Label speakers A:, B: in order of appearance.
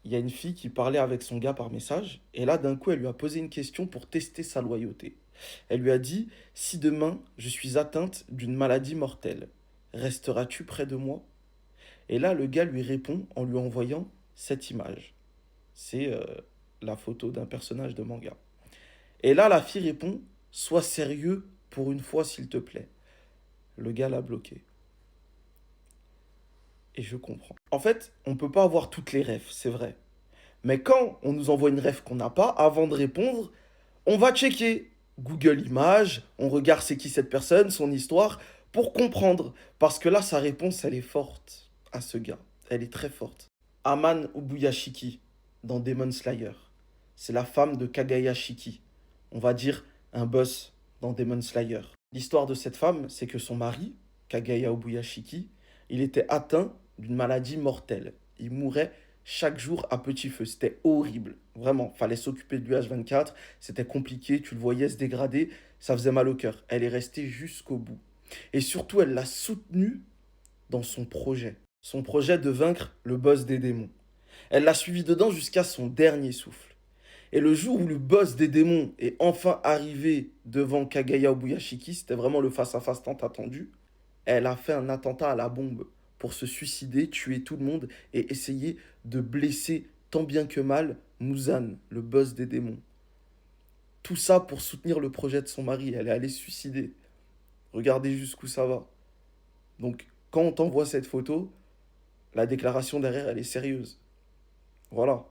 A: il y a une fille qui parlait avec son gars par message, et là, d'un coup, elle lui a posé une question pour tester sa loyauté. Elle lui a dit, si demain je suis atteinte d'une maladie mortelle, resteras-tu près de moi? Et là, le gars lui répond en lui envoyant cette image. C'est la photo d'un personnage de manga. Et là, la fille répond, sois sérieux pour une fois, s'il te plaît. Le gars l'a bloqué. Et je comprends. En fait, on peut pas avoir toutes les refs, c'est vrai. Mais quand on nous envoie une ref qu'on n'a pas, avant de répondre, on va checker Google Images, on regarde c'est qui cette personne, son histoire, pour comprendre. Parce que là, sa réponse, elle est forte à ce gars. Elle est très forte. Aman Ubuyashiki, dans Demon Slayer. C'est la femme de Kagaya Shiki. On va dire un boss dans Demon Slayer. L'histoire de cette femme, c'est que son mari, Kagaya Ubuyashiki, il était atteint d'une maladie mortelle. Il mourait chaque jour à petit feu. C'était horrible. Vraiment, fallait s'occuper de lui H24. C'était compliqué, tu le voyais se dégrader, ça faisait mal au cœur. Elle est restée jusqu'au bout. Et surtout, elle l'a soutenu dans son projet. Son projet de vaincre le boss des démons. Elle l'a suivi dedans jusqu'à son dernier souffle. Et le jour où le boss des démons est enfin arrivé devant Kagaya Obuyashiki, c'était vraiment le face-à-face tant attendu, elle a fait un attentat à la bombe pour se suicider, tuer tout le monde et essayer de blesser tant bien que mal Muzan, le boss des démons. Tout ça pour soutenir le projet de son mari. Elle est allée se suicider. Regardez jusqu'où ça va. Donc, quand on t'envoie cette photo, la déclaration derrière, elle est sérieuse. Voilà.